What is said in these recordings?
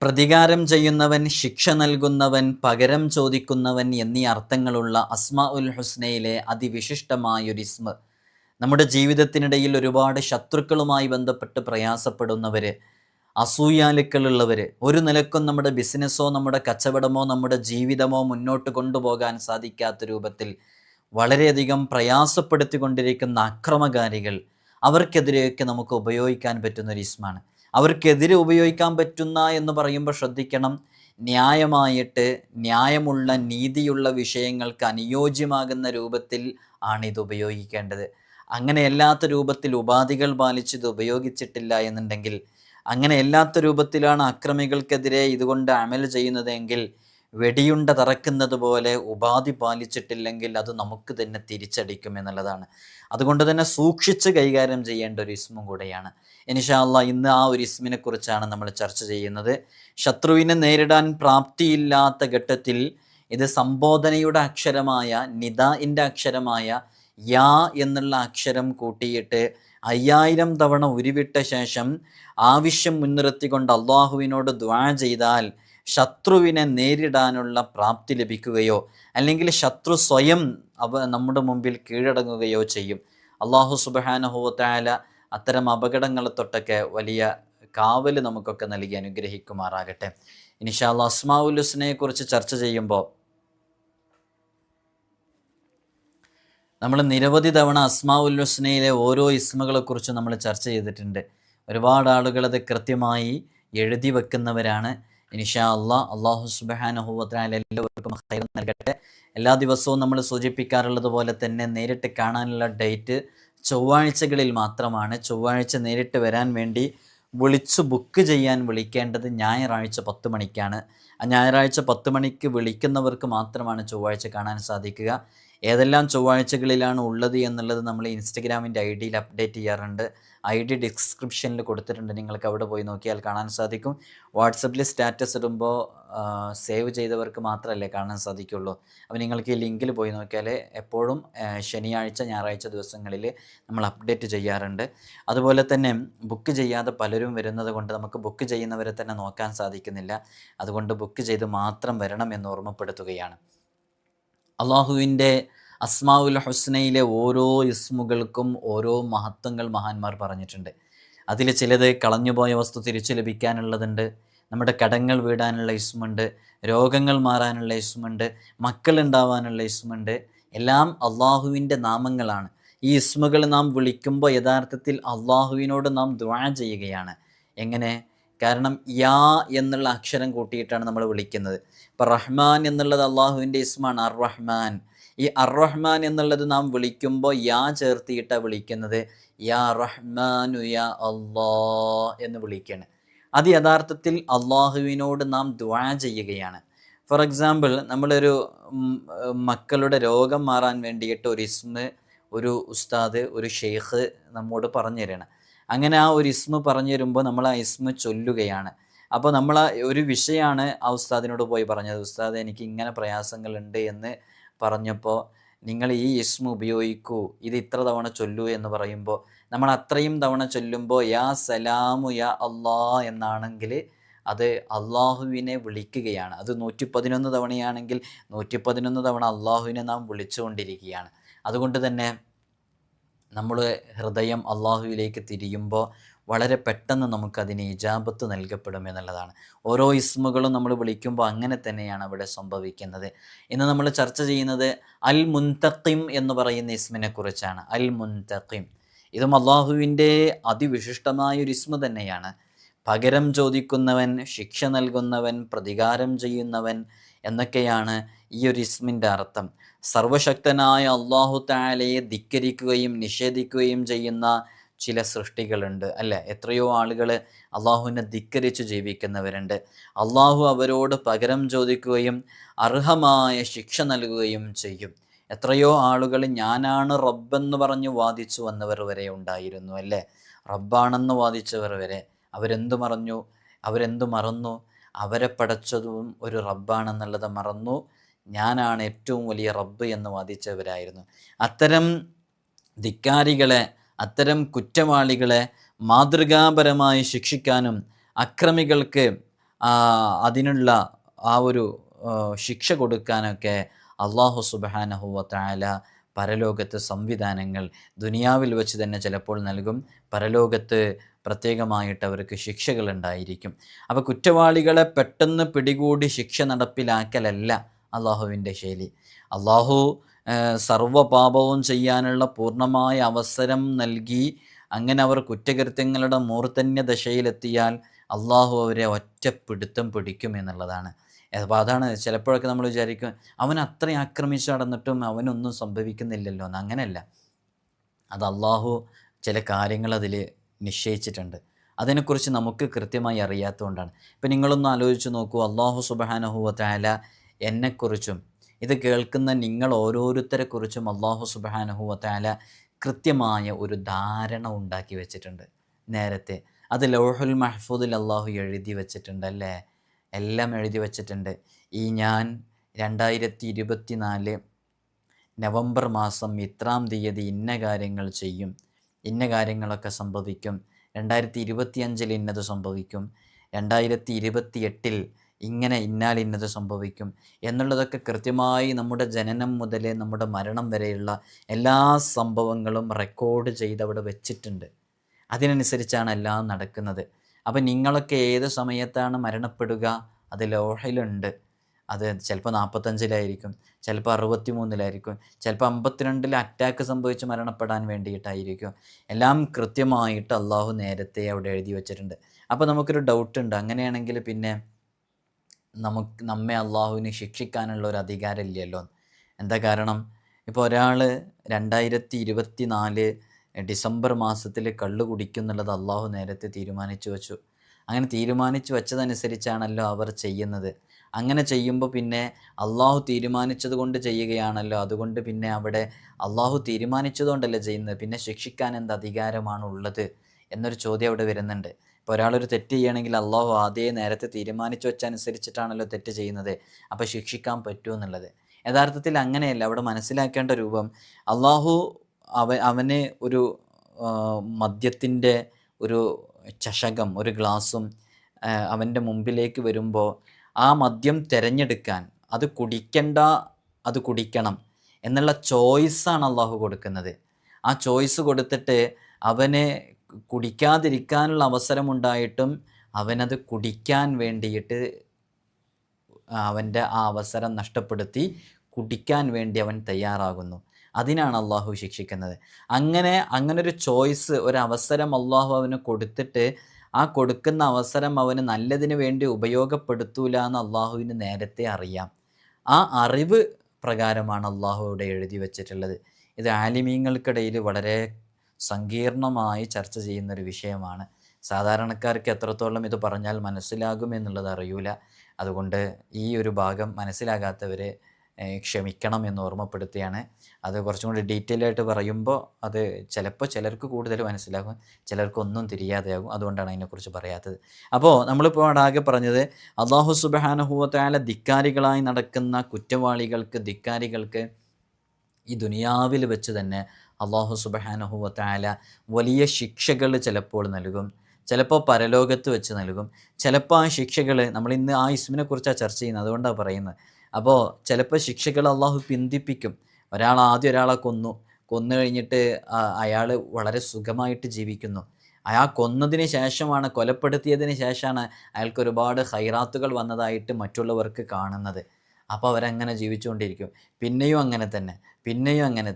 പ്രതികാരം ചെയ്യുന്നവൻ, ശിക്ഷ നൽകുന്നവൻ, പകരം ചോദിക്കുന്നവൻ എന്നീ അർത്ഥങ്ങളുള്ള അസ്മാഉൽ ഹുസ്നയിലെ അതിവിശിഷ്ടമായൊരു ഇസ്മ. നമ്മുടെ ജീവിതത്തിനിടയിൽ ഒരുപാട് ശത്രുക്കളുമായി ബന്ധപ്പെട്ട് പ്രയാസപ്പെടുന്നവർ, അസൂയാലുക്കളുള്ളവർ, ഒരു നിലക്കും നമ്മുടെ ബിസിനസ്സോ നമ്മുടെ കച്ചവടമോ നമ്മുടെ ജീവിതമോ മുന്നോട്ട് കൊണ്ടുപോകാൻ സാധിക്കാത്ത രൂപത്തിൽ വളരെയധികം പ്രയാസപ്പെടുത്തിക്കൊണ്ടിരിക്കുന്ന അക്രമകാരികൾ, അവർക്കെതിരെയൊക്കെ നമുക്ക് ഉപയോഗിക്കാൻ പറ്റുന്നൊരു ഇസ്മാണ്. അവർക്കെതിരെ ഉപയോഗിക്കാൻ പറ്റുന്ന എന്ന് പറയുമ്പോൾ ശ്രദ്ധിക്കണം, ന്യായമായിട്ട് ന്യായമുള്ള നീതിയുള്ള വിഷയങ്ങൾക്ക് അനുയോജ്യമാകുന്ന രൂപത്തിൽ ആണിത് ഉപയോഗിക്കേണ്ടത്. അങ്ങനെയല്ലാത്ത രൂപത്തിൽ ഉപാധികൾ പാലിച്ചിത് ഉപയോഗിച്ചിട്ടില്ല എന്നുണ്ടെങ്കിൽ, അങ്ങനെയല്ലാത്ത രൂപത്തിലാണ് അക്രമികൾക്കെതിരെ ഇതുകൊണ്ട് അമൽ ചെയ്യുന്നതെങ്കിൽ, വെടിയുണ്ട തറക്കുന്നത് പോലെ ഉപാധി പാലിച്ചിട്ടില്ലെങ്കിൽ അത് നമുക്ക് തന്നെ തിരിച്ചടിക്കും എന്നുള്ളതാണ്. അതുകൊണ്ട് തന്നെ സൂക്ഷിച്ച് കൈകാര്യം ചെയ്യേണ്ട ഒരു ഇസ്മും കൂടെയാണ്. ഇൻഷാ അല്ലാഹ് ഇന്ന് ആ ഒരു ഇസ്മിനെ കുറിച്ചാണ് നമ്മൾ ചർച്ച ചെയ്യുന്നത്. ശത്രുവിനെ നേരിടാൻ പ്രാപ്തിയില്ലാത്ത ഘട്ടത്തിൽ ഇത് സംബോധനയുടെ അക്ഷരമായ നിദാഇൻ്റെ അക്ഷരമായ യാ എന്നുള്ള അക്ഷരം കൂട്ടിയിട്ട് 5000 തവണ ഉരുവിട്ട ശേഷം ആവശ്യം മുൻനിർത്തിക്കൊണ്ട് അള്ളാഹുവിനോട് ദുആ ചെയ്താൽ ശത്രുവിനെ നേരിടാനുള്ള പ്രാപ്തി ലഭിക്കുകയോ അല്ലെങ്കിൽ ശത്രു സ്വയം നമ്മുടെ മുമ്പിൽ കീഴടങ്ങുകയോ ചെയ്യും. അള്ളാഹു സുബ്ഹാനഹു വ തആല അത്തരം അപകടങ്ങളെ തൊട്ടൊക്കെ വലിയ കാവൽ നമുക്കൊക്കെ നൽകി അനുഗ്രഹിക്കുമാറാകട്ടെ. ഇൻഷാ അല്ലാഹ് അസ്മാഉൽ ഹുസ്നയെ കുറിച്ച് ചർച്ച ചെയ്യുമ്പോൾ നമ്മൾ നിരവധി തവണ അസ്മാഉൽ ഹുസ്നയിലെ ഓരോ ഇസ്മുകളെക്കുറിച്ച് നമ്മൾ ചർച്ച ചെയ്തിട്ടുണ്ട്. ഒരുപാട് ആളുകൾ അത് കൃത്യമായി എഴുതി വെക്കുന്നവരാണ്. ഇൻഷാ അല്ലാഹ് അല്ലാഹു സുബ്ഹാനഹു വ തആല എല്ലാവർക്കും ഖൈർ നൽകട്ടെ. എല്ലാ ദിവസവും നമ്മൾ സൂചിപ്പിക്കാറുള്ളത് പോലെ തന്നെ നേരിട്ട് കാണാനുള്ള ഡേറ്റ് ചൊവ്വാഴ്ചകളിൽ മാത്രമാണ്. ചൊവ്വാഴ്ച നേരിട്ട് വരാൻ വേണ്ടി വിളിച്ചു ബുക്ക് ചെയ്യാൻ വിളിക്കേണ്ടത് ഞായറാഴ്ച 10 മണിക്കാണ്. ആ ഞായറാഴ്ച 10 മണിക്ക് വിളിക്കുന്നവർക്ക് മാത്രമാണ് ചൊവ്വാഴ്ച കാണാൻ സാധിക്കുക. ഏതെല്ലാം ചൊവ്വാഴ്ചകളിലാണ് ഉള്ളത് എന്നുള്ളത് നമ്മൾ ഇൻസ്റ്റഗ്രാമിൻ്റെ ഐഡിയിൽ അപ്ഡേറ്റ് ചെയ്യാറുണ്ട്. ID ഡിസ്ക്രിപ്ഷനിൽ കൊടുത്തിട്ടുണ്ട്, നിങ്ങൾക്ക് അവിടെ പോയി നോക്കിയാൽ കാണാൻ സാധിക്കും. വാട്സപ്പിൽ സ്റ്റാറ്റസ് ഇടുമ്പോൾ സേവ് ചെയ്തവർക്ക് മാത്രമല്ലേ കാണാൻ സാധിക്കുള്ളൂ. അപ്പോൾ നിങ്ങൾക്ക് ഈ ലിങ്കിൽ പോയി നോക്കിയാൽ എപ്പോഴും ശനിയാഴ്ച ഞായറാഴ്ച ദിവസങ്ങളിൽ നമ്മൾ അപ്ഡേറ്റ് ചെയ്യാറുണ്ട്. അതുപോലെ തന്നെ ബുക്ക് ചെയ്യാതെ പലരും വരുന്നത് കൊണ്ട് നമുക്ക് ബുക്ക് ചെയ്യുന്നവരെ തന്നെ നോക്കാൻ സാധിക്കുന്നില്ല. അതുകൊണ്ട് ബുക്ക് ചെയ്ത് മാത്രം വരണം എന്ന് ഓർമ്മപ്പെടുത്തുകയാണ്. അള്ളാഹുവിൻ്റെ അസ്മാഉൽ ഹുസ്നയിലെ ഓരോ ഇസ്മുകൾക്കും ഓരോ മഹത്വങ്ങൾ മഹാന്മാർ പറഞ്ഞിട്ടുണ്ട്. അതിൽ ചിലത് കളഞ്ഞുപോയ വസ്തു തിരിച്ചു ലഭിക്കാനുള്ളതുണ്ട്, നമ്മുടെ കടങ്ങൾ വീടാനുള്ള ഇസ്മുണ്ട്, രോഗങ്ങൾ മാറാനുള്ള ഇസ്മുണ്ട്, മക്കളുണ്ടാവാനുള്ള ഇസ്മുണ്ട്. എല്ലാം അള്ളാഹുവിൻ്റെ നാമങ്ങളാണ്. ഈ ഇസ്മുകൾ നാം വിളിക്കുമ്പോൾ യഥാർത്ഥത്തിൽ അള്ളാഹുവിനോട് നാം ദുആ ചെയ്യുകയാണ്. എങ്ങനെ? കാരണം യാ എന്നുള്ള അക്ഷരം കൂട്ടിയിട്ടാണ് നമ്മൾ വിളിക്കുന്നത്. ഇപ്പോൾ റഹ്മാൻ എന്നുള്ളത് അള്ളാഹുവിൻ്റെ ഇസ്മാണ്, അർ റഹ്മാൻ. ഈ അർ റഹ്മാൻ എന്നുള്ളത് നാം വിളിക്കുമ്പോൾ യാ ചേർത്തിയിട്ടാണ് വിളിക്കുന്നത്. യാ റഹ്മാനു യാ അല്ലാ എന്ന് വിളിക്കുകയാണ്. അത് യഥാർത്ഥത്തിൽ അള്ളാഹുവിനോട് നാം ദുആ ചെയ്യുകയാണ്. ഫോർ എക്സാമ്പിൾ, നമ്മളൊരു മക്കളുടെ രോഗം മാറാൻ വേണ്ടിയിട്ട് ഒരു ഇസ്മ് ഒരു ഉസ്താദ്, ഒരു ഷെയ്ഖ് നമ്മോട് പറഞ്ഞു തരണം. അങ്ങനെ ആ ഒരു ഇസ്മ പറഞ്ഞു തരുമ്പോൾ നമ്മൾ ആ ഇസ്മ ചൊല്ലുകയാണ്. അപ്പോൾ നമ്മൾ ഒരു വിഷയമാണ് ആ ഉസ്താദിനോട് പോയി പറഞ്ഞത്, ഉസ്താദ് എനിക്ക് ഇങ്ങനെ പ്രയാസങ്ങളുണ്ട് എന്ന് പറഞ്ഞപ്പോൾ നിങ്ങൾ ഈ ഇസ്മ ഉപയോഗിക്കൂ, ഇത് ഇത്ര തവണ ചൊല്ലൂ എന്ന് പറയുമ്പോൾ നമ്മൾ അത്രയും തവണ ചൊല്ലുമ്പോൾ യാ സലാമു യാ അല്ലാ എന്നാണെങ്കിൽ അത് അള്ളാഹുവിനെ വിളിക്കുകയാണ്. അത് 111 തവണയാണെങ്കിൽ 111 തവണ അള്ളാഹുവിനെ നാം വിളിച്ചുകൊണ്ടിരിക്കുകയാണ്. അതുകൊണ്ട് തന്നെ നമ്മൾ ഹൃദയം അള്ളാഹുവിലേക്ക് തിരിയുമ്പോൾ വളരെ പെട്ടെന്ന് നമുക്കതിന് ഇജാബത്ത് നൽകപ്പെടും എന്നുള്ളതാണ്. ഓരോ ഇസ്മുകളും നമ്മൾ വിളിക്കുമ്പോൾ അങ്ങനെ തന്നെയാണ് അവിടെ സംഭവിക്കുന്നത്. ഇന്ന് നമ്മൾ ചർച്ച ചെയ്യുന്നത് അൽ മുൻതഖിം എന്ന് പറയുന്ന ഇസ്മിനെ കുറിച്ചാണ്. അൽ മുൻതഖിം, ഇതും അള്ളാഹുവിൻ്റെ അതിവിശിഷ്ടമായൊരു ഇസ്മ തന്നെയാണ്. പകരം ചോദിക്കുന്നവൻ, ശിക്ഷ നൽകുന്നവൻ, പ്രതികാരം ചെയ്യുന്നവൻ എന്നൊക്കെയാണ് ഈ ഒരു ഇസ്മിൻ്റെ അർത്ഥം. സർവശക്തനായ അള്ളാഹു തആലയെ ധിക്കരിക്കുകയും നിഷേധിക്കുകയും ചെയ്യുന്ന ചില സൃഷ്ടികളുണ്ട് അല്ലേ? എത്രയോ ആളുകൾ അള്ളാഹുവിനെ ധിക്കരിച്ച് ജീവിക്കുന്നവരുണ്ട്. അള്ളാഹു അവരോട് പകരം ചോദിക്കുകയും അർഹമായ ശിക്ഷ നൽകുകയും ചെയ്യും. എത്രയോ ആളുകൾ ഞാനാണ് റബ്ബെന്ന് പറഞ്ഞ് വാദിച്ചു വന്നവർ വരെ ഉണ്ടായിരുന്നു അല്ലേ? റബ്ബാണെന്ന് വാദിച്ചവർ വരെ അവരെന്തു മറന്നു? അവരെ പടച്ചതും ഒരു റബ്ബാണെന്നുള്ളത് മറന്നു. ഞാനാണ് ഏറ്റവും വലിയ റബ്ബ് എന്ന് വാദിച്ചവരായിരുന്നു. അത്തരം ധിക്കാരികളെ, അത്തരം കുറ്റവാളികളെ മാതൃകാപരമായി ശിക്ഷിക്കാനും അക്രമികൾക്ക് അതിനുള്ള ആ ഒരു ശിക്ഷ കൊടുക്കാനൊക്കെ അള്ളാഹു സുബ്ഹാനഹു വ തആല പരലോകത്ത് സംവിധാനങ്ങൾ ദുനിയാവിൽ വെച്ച് തന്നെ ചിലപ്പോൾ നൽകും. പരലോകത്ത് പ്രത്യേകമായിട്ട് അവർക്ക് ശിക്ഷകളുണ്ടായിരിക്കും. അപ്പോൾ കുറ്റവാളികളെ പെട്ടെന്ന് പിടികൂടി ശിക്ഷ നടപ്പിലാക്കലല്ല അള്ളാഹുവിൻ്റെ ശൈലി. അള്ളാഹു സർവ്വപാപവും ചെയ്യാനുള്ള പൂർണ്ണമായ അവസരം നൽകി അങ്ങനെ അവർ കുറ്റകൃത്യങ്ങളുടെ മൂർധന്യ ദശയിലെത്തിയാൽ അള്ളാഹു അവരെ ഒറ്റപ്പിടുത്തം പിടിക്കും എന്നുള്ളതാണ്. അപ്പോൾ അതാണ് ചിലപ്പോഴൊക്കെ നമ്മൾ വിചാരിക്കും അവൻ അത്രയും ആക്രമിച്ച് നടന്നിട്ടും അവനൊന്നും സംഭവിക്കുന്നില്ലല്ലോ എന്ന്. അങ്ങനെയല്ല, അത് അള്ളാഹു ചില കാര്യങ്ങൾ അതിൽ നിശ്ചയിച്ചിട്ടുണ്ട്. അതിനെക്കുറിച്ച് നമുക്ക് കൃത്യമായി അറിയാത്തതുകൊണ്ടാണ്. ഇപ്പം നിങ്ങളൊന്ന് ആലോചിച്ച് നോക്കൂ, അള്ളാഹു സുബ്ഹാനഹു വ തആല എന്നെക്കുറിച്ചും ഇത് കേൾക്കുന്ന നിങ്ങൾ ഓരോരുത്തരെക്കുറിച്ചും അള്ളാഹു സുബ്ഹാനഹു വ തആല കൃത്യമായ ഒരു ധാരണ ഉണ്ടാക്കി വെച്ചിട്ടുണ്ട് നേരത്തെ. അത് ലൗഹുൽ മഹ്ഫൂദിൽ അള്ളാഹു എഴുതി വെച്ചിട്ടുണ്ട് അല്ലേ? എല്ലാം എഴുതി വച്ചിട്ടുണ്ട്. ഞാൻ 2024 നവംബർ മാസം ഇത്രാം തീയതി ഇന്ന കാര്യങ്ങൾ ചെയ്യും, ഇന്ന കാര്യങ്ങളൊക്കെ സംഭവിക്കും, 2025 ഇന്നത് സംഭവിക്കും, 2028 ഇങ്ങനെ ഇന്നത് സംഭവിക്കും എന്നുള്ളതൊക്കെ കൃത്യമായി നമ്മുടെ ജനനം മുതൽ നമ്മുടെ മരണം വരെയുള്ള എല്ലാ സംഭവങ്ങളും റെക്കോർഡ് ചെയ്ത് അവിടെ വെച്ചിട്ടുണ്ട്. അതിനനുസരിച്ചാണ് എല്ലാം നടക്കുന്നത്. അപ്പം നിങ്ങളൊക്കെ ഏത് സമയത്താണ് മരണപ്പെടുക അത് ലൗഹിലുണ്ട്. അത് ചിലപ്പോൾ 45-ലായിരിക്കും, ചിലപ്പോൾ 63-ലായിരിക്കും, ചിലപ്പോൾ 52-ൽ അറ്റാക്ക് സംഭവിച്ച് മരണപ്പെടാൻ വേണ്ടിയിട്ടായിരിക്കും. എല്ലാം കൃത്യമായിട്ട് അള്ളാഹു നേരത്തെ അവിടെ എഴുതി വച്ചിട്ടുണ്ട്. അപ്പോൾ നമുക്കൊരു ഡൗട്ടുണ്ട്, അങ്ങനെയാണെങ്കിൽ പിന്നെ നമ്മെ അള്ളാഹുവിന് ശിക്ഷിക്കാനുള്ള ഒരു അധികാരമില്ലല്ലോ. എന്താ കാരണം? ഇപ്പോൾ ഒരാൾ 2024 ഡിസംബർ മാസത്തിൽ കള്ള് കുടിക്കുന്നുള്ളത് അള്ളാഹു നേരത്തെ തീരുമാനിച്ചു വെച്ചു. അങ്ങനെ തീരുമാനിച്ചു വെച്ചതനുസരിച്ചാണല്ലോ അവർ ചെയ്യുന്നത്. അങ്ങനെ ചെയ്യുമ്പോൾ പിന്നെ അള്ളാഹു തീരുമാനിച്ചത് കൊണ്ട് ചെയ്യുകയാണല്ലോ. അതുകൊണ്ട് പിന്നെ അവിടെ അള്ളാഹു തീരുമാനിച്ചതുകൊണ്ടല്ലേ ചെയ്യുന്നത്, പിന്നെ ശിക്ഷിക്കാൻ എന്ത് അധികാരമാണ് ഉള്ളത് എന്നൊരു ചോദ്യം അവിടെ വരുന്നുണ്ട്. ഇപ്പോൾ ഒരാളൊരു തെറ്റ് ചെയ്യുകയാണെങ്കിൽ അള്ളാഹു ആദ്യമേ നേരത്തെ തീരുമാനിച്ചു വെച്ചനുസരിച്ചിട്ടാണല്ലോ തെറ്റ് ചെയ്യുന്നത്, അപ്പോൾ ശിക്ഷിക്കാൻ പറ്റുമെന്നുള്ളത്. യഥാർത്ഥത്തിൽ അങ്ങനെയല്ല. അവിടെ മനസ്സിലാക്കേണ്ട രൂപം, അള്ളാഹു അവന് ഒരു മദ്യത്തിൻ്റെ ഒരു ചഷകം, ഒരു ഗ്ലാസും അവൻ്റെ മുമ്പിലേക്ക് വരുമ്പോൾ ആ മദ്യം തിരഞ്ഞെടുക്കാൻ, അത് കുടിക്കണ്ട അത് കുടിക്കണം എന്നുള്ള ചോയ്സാണ് അള്ളാഹു കൊടുക്കുന്നത്. ആ ചോയ്സ് കൊടുത്തിട്ട് അവന് കുടിക്കാതിരിക്കാനുള്ള അവസരമുണ്ടായിട്ടും അവനത് കുടിക്കാൻ വേണ്ടിയിട്ട് അവൻ്റെ ആ അവസരം നഷ്ടപ്പെടുത്തി കുടിക്കാൻ വേണ്ടി അവൻ തയ്യാറാകുന്നു. അതിനാണ് അള്ളാഹു ശിക്ഷിക്കുന്നത്. അങ്ങനൊരു ചോയ്സ്, ഒരു അവസരം അള്ളാഹു അവന് കൊടുത്തിട്ട് ആ കൊടുക്കുന്ന അവസരം അവന് നല്ലതിന് വേണ്ടി ഉപയോഗപ്പെടുത്തൂല എന്ന് അള്ളാഹുവിന് നേരത്തെ അറിയാം. ആ അറിവ് പ്രകാരമാണ് അള്ളാഹു ഇവിടെ എഴുതി വച്ചിട്ടുള്ളത്. ഇത് ആലിമീങ്ങൾക്കിടയിൽ വളരെ സങ്കീർണമായി ചർച്ച ചെയ്യുന്നൊരു വിഷയമാണ്. സാധാരണക്കാർക്ക് എത്രത്തോളം ഇത് പറഞ്ഞാൽ മനസ്സിലാകുമെന്നുള്ളത് അറിയൂല. അതുകൊണ്ട് ഈ ഒരു ഭാഗം മനസ്സിലാകാത്തവർ ക്ഷമിക്കണം എന്ന് ഓർമ്മപ്പെടുത്തുകയാണ്. അത് കുറച്ചും കൂടി ഡീറ്റെയിൽ ആയിട്ട് പറയുമ്പോൾ അത് ചിലപ്പോൾ ചിലർക്ക് കൂടുതൽ മനസ്സിലാകും, ചിലർക്കൊന്നും തിരിയാതെയാകും. അതുകൊണ്ടാണ് അതിനെക്കുറിച്ച് പറയാത്തത്. അപ്പോൾ നമ്മളിപ്പോൾ ആകെ പറഞ്ഞത് അള്ളാഹു സുബ്ഹാനഹു വ തആല ധിക്കാരികളായി നടക്കുന്ന ധിക്കാരികൾക്ക് ഈ ദുനിയാവിൽ വെച്ച് തന്നെ അള്ളാഹു സുബ്ഹാനഹു വ തആല വലിയ ശിക്ഷകൾ ചിലപ്പോൾ നൽകും, ചിലപ്പോൾ പരലോകത്ത് വെച്ച് നൽകും. ചിലപ്പോൾ ആ ശിക്ഷകൾ, നമ്മളിന്ന് ആ ഇസ്മിനെ കുറിച്ചാണ് ചർച്ച ചെയ്യുന്നത്, അതുകൊണ്ടാണ് പറയുന്നത്. അപ്പോൾ ചിലപ്പോൾ ശിക്ഷകൾ അള്ളാഹു പിന്തിപ്പിക്കും. ആദ്യം ഒരാളെ കൊന്നു കഴിഞ്ഞിട്ട് അയാൾ വളരെ സുഖമായിട്ട് ജീവിക്കുന്നു. അയാൾ കൊന്നതിന് ശേഷമാണ്, കൊലപ്പെടുത്തിയതിന് ശേഷമാണ് അയാൾക്ക് ഒരുപാട് ഹൈറാത്തുകൾ വന്നതായിട്ട് മറ്റുള്ളവർക്ക് കാണുന്നത്. അപ്പോൾ അവരങ്ങനെ ജീവിച്ചുകൊണ്ടിരിക്കും. പിന്നെയും അങ്ങനെ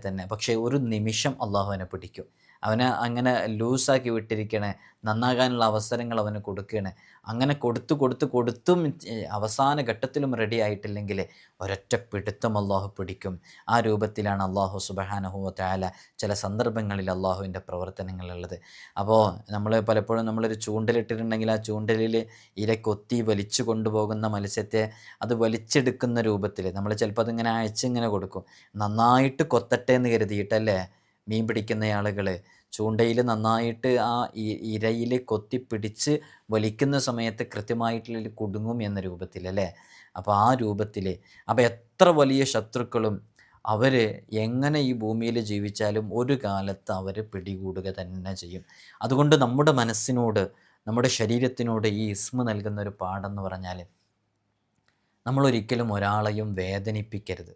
തന്നെ. പക്ഷേ ഒരു നിമിഷം അള്ളാഹു അവനെ പിടിക്കും. അവനെ അങ്ങനെ ലൂസാക്കി വിട്ടിരിക്കണേ, നന്നാകാനുള്ള അവസരങ്ങൾ അവന് കൊടുക്കുകയാണ്. അങ്ങനെ കൊടുത്തും അവസാന ഘട്ടത്തിലും റെഡി ആയിട്ടില്ലെങ്കിൽ ഒരൊറ്റ പിടുത്തം അള്ളാഹു പിടിക്കും. ആ രൂപത്തിലാണ് അള്ളാഹു സുബ്ഹാനഹു വ തആല ചില സന്ദർഭങ്ങളിൽ അള്ളാഹുവിൻ്റെ പ്രവർത്തനങ്ങളുള്ളത്. അപ്പോൾ പലപ്പോഴും നമ്മളൊരു ചൂണ്ടലിട്ടിട്ടുണ്ടെങ്കിൽ ആ ചൂണ്ടലിൽ ഇരക്കൊത്തി വലിച്ചു കൊണ്ടുപോകുന്ന മത്സ്യത്തെ അത് വലിച്ചെടുക്കുന്ന രൂപത്തിൽ നമ്മൾ ചിലപ്പോൾ അതിങ്ങനെ അയച്ചിങ്ങനെ കൊടുക്കും, നന്നായിട്ട് കൊത്തട്ടെ എന്ന് കരുതിയിട്ടല്ലേ മീൻ പിടിക്കുന്ന ആളുകൾ ചൂണ്ടയിൽ നന്നായിട്ട് ആ ഇരയിൽ കൊത്തിപ്പിടിച്ച് വലിക്കുന്ന സമയത്ത് കൃത്യമായിട്ടുള്ള കുടുങ്ങും എന്ന രൂപത്തിലല്ലേ. അപ്പോൾ ആ രൂപത്തിൽ, അപ്പോൾ എത്ര വലിയ ശത്രുക്കളും അവർ എങ്ങനെ ഈ ഭൂമിയിൽ ജീവിച്ചാലും ഒരു കാലത്ത് അവർ പിടികൂടുക തന്നെ ചെയ്യും. അതുകൊണ്ട് നമ്മുടെ മനസ്സിനോട് നമ്മുടെ ശരീരത്തിനോട് ഈ ഇസ്മ നൽകുന്ന ഒരു പാഠം പറഞ്ഞാൽ, നമ്മളൊരിക്കലും ഒരാളെയും വേദനിപ്പിക്കരുത്.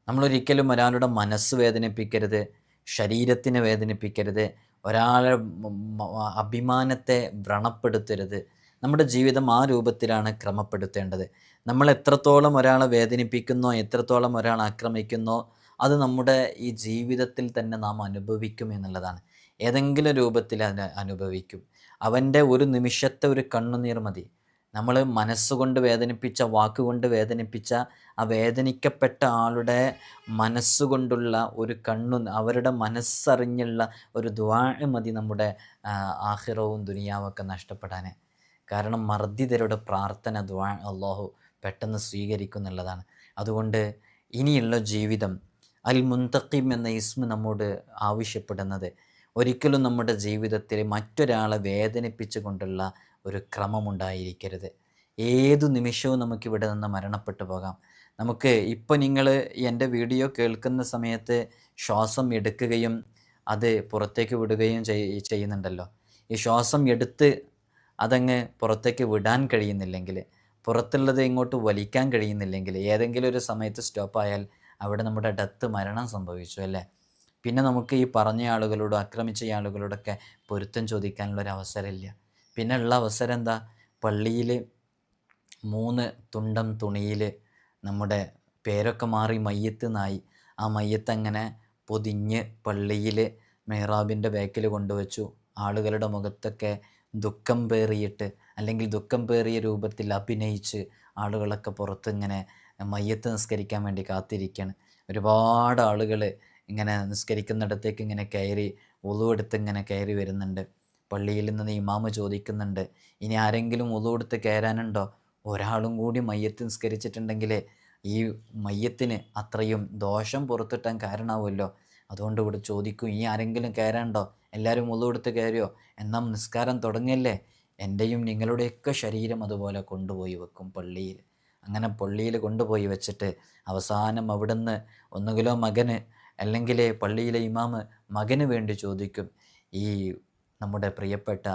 നമ്മളൊരിക്കലും ഒരാളുടെ മനസ്സ് വേദനിപ്പിക്കരുത്, ശരീരത്തിനെ വേദനിപ്പിക്കരുത്, ഒരാളെ അഭിമാനത്തെ വ്രണപ്പെടുത്തരുത്. നമ്മുടെ ജീവിതം ആ രൂപത്തിലാണ് ക്രമപ്പെടുത്തേണ്ടത്. നമ്മൾ എത്രത്തോളം ഒരാളെ വേദനിപ്പിക്കുന്നോ, എത്രത്തോളം ഒരാളെ ആക്രമിക്കുന്നോ, അത് നമ്മുടെ ഈ ജീവിതത്തിൽ തന്നെ നാം അനുഭവിക്കും എന്നുള്ളതാണ്. ഏതെങ്കിലും രൂപത്തിൽ അനുഭവിക്കും. അവൻ്റെ ഒരു നിമിഷത്തെ ഒരു കണ്ണുനീർ മതി. നമ്മൾ മനസ്സുകൊണ്ട് വേദനിപ്പിച്ച, വാക്കുകൊണ്ട് വേദനിപ്പിച്ച, ആ വേദനിക്കപ്പെട്ട ആളുടെ മനസ്സുകൊണ്ടുള്ള ഒരു അവരുടെ മനസ്സറിഞ്ഞുള്ള ഒരു ദുആ മതി നമ്മുടെ ആഖിറവും ദുനിയാവൊക്കെ നഷ്ടപ്പെടാൻ. കാരണം മർദ്ദിതരുടെ പ്രാർത്ഥന, ദുആ അല്ലാഹു പെട്ടെന്ന് സ്വീകരിക്കും എന്നുള്ളതാണ്. അതുകൊണ്ട് ഇനിയുള്ള ജീവിതം അൽ മുന്തഖിം എന്ന ഇസ്മ നമ്മോട് ആവശ്യപ്പെടുന്നത്, ഒരിക്കലും നമ്മുടെ ജീവിതത്തിൽ മറ്റൊരാളെ വേദനിപ്പിച്ചു കൊണ്ടുള്ള ഒരു ക്രമമുണ്ടായിരിക്കരുത്. ഏതു നിമിഷവും നമുക്കിവിടെ നിന്ന് മരണപ്പെട്ടു പോകാം. നമുക്ക് ഇപ്പോൾ നിങ്ങൾ എൻ്റെ വീഡിയോ കേൾക്കുന്ന സമയത്ത് ശ്വാസം എടുക്കുകയും അത് പുറത്തേക്ക് വിടുകയും ചെയ്യുന്നുണ്ടല്ലോ. ഈ ശ്വാസം എടുത്ത് അതങ്ങ് പുറത്തേക്ക് വിടാൻ കഴിയുന്നില്ലെങ്കിൽ, പുറത്തുള്ളത് ഇങ്ങോട്ട് വലിക്കാൻ കഴിയുന്നില്ലെങ്കിൽ, ഏതെങ്കിലും ഒരു സമയത്ത് സ്റ്റോപ്പായാൽ അവിടെ നമ്മുടെ ഡെത്ത്, മരണം സംഭവിച്ചു അല്ലേ. പിന്നെ നമുക്ക് ഈ പറഞ്ഞ ആളുകളോടും ആക്രമിച്ച ആളുകളോടൊക്കെ പൊരുത്തം ചോദിക്കാനുള്ളൊരു അവസരമില്ല. പിന്നെ ഉള്ള അവസരം എന്താ? പള്ളിയിൽ 3 തുണ്ടം തുണിയിൽ നമ്മുടെ പേരൊക്കെ മാറി മയ്യത്ത് നായി. ആ മയ്യത്ത് അങ്ങനെ പൊതിഞ്ഞ് പള്ളിയിൽ മെഹ്റാബിൻ്റെ ബാക്കിൽ കൊണ്ടുവച്ചു. ആളുകളുടെ മുഖത്തൊക്കെ ദുഃഖം പേറിയിട്ട്, അല്ലെങ്കിൽ ദുഃഖം പേറിയ രൂപത്തിൽ അഭിനയിച്ച് ആളുകളൊക്കെ പുറത്തിങ്ങനെ മയ്യത്ത് നിസ്കരിക്കാൻ വേണ്ടി കാത്തിരിക്കുകയാണ്. ഒരുപാട് ആളുകൾ ഇങ്ങനെ നിസ്കരിക്കുന്നിടത്തേക്ക് ഇങ്ങനെ കയറി വുളുവെടുത്ത് ഇങ്ങനെ കയറി വരുന്നുണ്ട്. പള്ളിയിൽ നിന്ന് ഇമാമ് ചോദിക്കുന്നുണ്ട്, ഇനി ആരെങ്കിലും വുളുവെടുത്ത് കയറാനുണ്ടോ? ഒരാളും കൂടി മയ്യത്ത് നിസ്കരിച്ചിട്ടുണ്ടെങ്കിൽ ഈ മയ്യത്തിന് അത്രയും ദോഷം പുറത്തിട്ടാൻ കാരണമാവുമല്ലോ. അതുകൊണ്ട് ഇവിടെ ചോദിക്കും, ഇനി ആരെങ്കിലും കയറാനുണ്ടോ? എല്ലാവരും വുളുവെടുത്ത് കയറിയോ? എന്നാൽ നിസ്കാരം തുടങ്ങിയല്ലേ. എൻ്റെയും നിങ്ങളുടെയൊക്കെ ശരീരം അതുപോലെ കൊണ്ടുപോയി വെക്കും പള്ളിയിൽ. അങ്ങനെ പള്ളിയിൽ കൊണ്ടുപോയി വെച്ചിട്ട് അവസാനം അവിടുന്ന് ഒന്നുകിലോ മകന്, അല്ലെങ്കിൽ പള്ളിയിലെ ഇമാമ് മകന് വേണ്ടി ചോദിക്കും, ഈ നമ്മുടെ പ്രിയപ്പെട്ട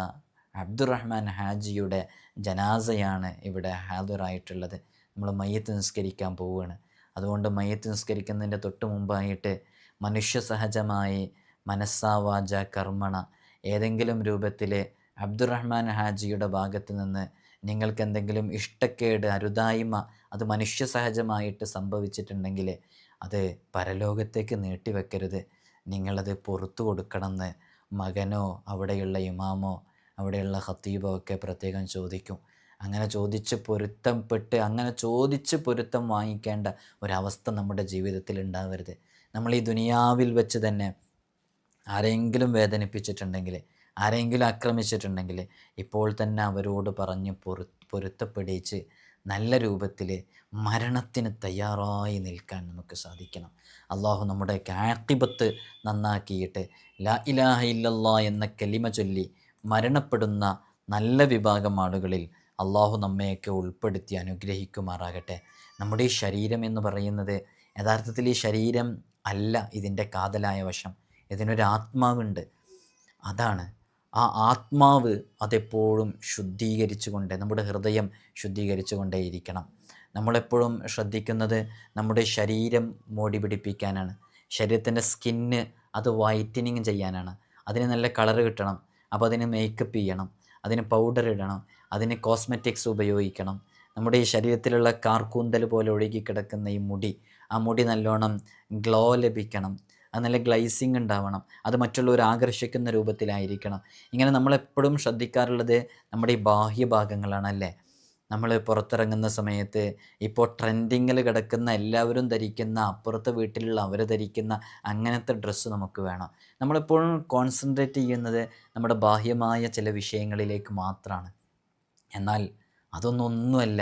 അബ്ദുറഹ്മാൻ ഹാജിയുടെ ജനാസയാണ് ഇവിടെ ഹാദിറായിട്ടുള്ളത്, നമ്മൾ മയ്യത്ത് നിസ്കരിക്കാൻ പോവുകയാണ്. അതുകൊണ്ട് മയ്യത്ത് നിസ്കരിക്കുന്നതിൻ്റെ തൊട്ട് മുമ്പായിട്ട് മനുഷ്യ സഹജമായി മനസ്സാവാച കർമ്മണ ഏതെങ്കിലും രൂപത്തിൽ അബ്ദുറഹ്മാൻ ഹാജിയുടെ ഭാഗത്ത് നിന്ന് നിങ്ങൾക്ക് എന്തെങ്കിലും ഇഷ്ടക്കേട്, അരുതായ്മ അത് മനുഷ്യ സഹജമായിട്ട് സംഭവിച്ചിട്ടുണ്ടെങ്കിൽ അത് പരലോകത്തേക്ക് നീട്ടിവെക്കരുത്, നിങ്ങളത് പുറത്തു കൊടുക്കണമെന്ന് മകനോ അവിടെയുള്ള ഇമാമോ അവിടെയുള്ള ഖത്തീബോ ഒക്കെ പ്രത്യേകം ചോദിക്കും. അങ്ങനെ ചോദിച്ച് പൊരുത്തം വാങ്ങിക്കേണ്ട ഒരവസ്ഥ നമ്മുടെ ജീവിതത്തിൽ ഉണ്ടാവരുത്. നമ്മൾ ഈ ദുനിയാവിൽ വെച്ച് തന്നെ ആരെങ്കിലും വേദനിപ്പിച്ചിട്ടുണ്ടെങ്കിൽ, ആരെങ്കിലും ആക്രമിച്ചിട്ടുണ്ടെങ്കിൽ ഇപ്പോൾ തന്നെ അവരോട് പറഞ്ഞ് പൊരുത്തപ്പെടിച്ച് നല്ല രൂപത്തിൽ മരണത്തിന് തയ്യാറായി നിൽക്കാൻ നമുക്ക് സാധിക്കണം. അള്ളാഹു നമ്മുടെ ആഖിബത്ത് നന്നാക്കിയിട്ട് ലാ ഇലാഹ ഇല്ലല്ലാ എന്ന കലിമ ചൊല്ലി മരണപ്പെടുന്ന നല്ല വിഭാഗം ആളുകളിൽ അള്ളാഹു നമ്മയൊക്കെ ഉൾപ്പെടുത്തി അനുഗ്രഹിക്കുമാറാകട്ടെ. നമ്മുടെ ഈ ശരീരം എന്ന് പറയുന്നത് യഥാർത്ഥത്തിൽ ഈ ശരീരം അല്ല ഇതിൻ്റെ കാതലായ വശം. ഇതിനൊരു ആത്മാവുണ്ട്. അതാണ് ആ ആത്മാവ് അതെപ്പോഴും നമ്മുടെ ഹൃദയം ശുദ്ധീകരിച്ചു കൊണ്ടേയിരിക്കണം. നമ്മളെപ്പോഴും ശ്രദ്ധിക്കുന്നത് നമ്മുടെ ശരീരം മോടി പിടിപ്പിക്കാനാണ്, ശരീരത്തിൻ്റെ സ്കിന്ന് അത് വൈറ്റനിങ് ചെയ്യാനാണ്. അതിന് നല്ല കളറ് കിട്ടണം. അപ്പോൾ അതിന് മേക്കപ്പ് ചെയ്യണം, അതിന് പൗഡർ ഇടണം, അതിന് കോസ്മെറ്റിക്സ് ഉപയോഗിക്കണം. നമ്മുടെ ഈ ശരീരത്തിലുള്ള കാർക്കൂന്തൽ പോലെ ഒഴുകിക്കിടക്കുന്ന ഈ മുടി, ആ മുടി നല്ലോണം ഗ്ലോ ലഭിക്കണം, അത് നല്ല ഗ്ലൈസിങ് ഉണ്ടാവണം, അത് മറ്റുള്ളവർ ആകർഷിക്കുന്ന രൂപത്തിലായിരിക്കണം. ഇങ്ങനെ നമ്മളെപ്പോഴും ശ്രദ്ധിക്കാറുള്ളത് നമ്മുടെ ഈ ബാഹ്യഭാഗങ്ങളാണല്ലേ. നമ്മൾ പുറത്തിറങ്ങുന്ന സമയത്ത് ഇപ്പോൾ ട്രെൻഡിങ്ങിൽ കിടക്കുന്ന എല്ലാവരും ധരിക്കുന്ന, അപ്പുറത്തെ വീട്ടിലുള്ള അവർ ധരിക്കുന്ന അങ്ങനത്തെ ഡ്രസ്സ് നമുക്ക് വേണം. നമ്മളെപ്പോഴും കോൺസെൻട്രേറ്റ് ചെയ്യുന്നത് നമ്മുടെ ബാഹ്യമായ ചില വിഷയങ്ങളിലേക്ക് മാത്രമാണ്. എന്നാൽ അതൊന്നൊന്നുമല്ല.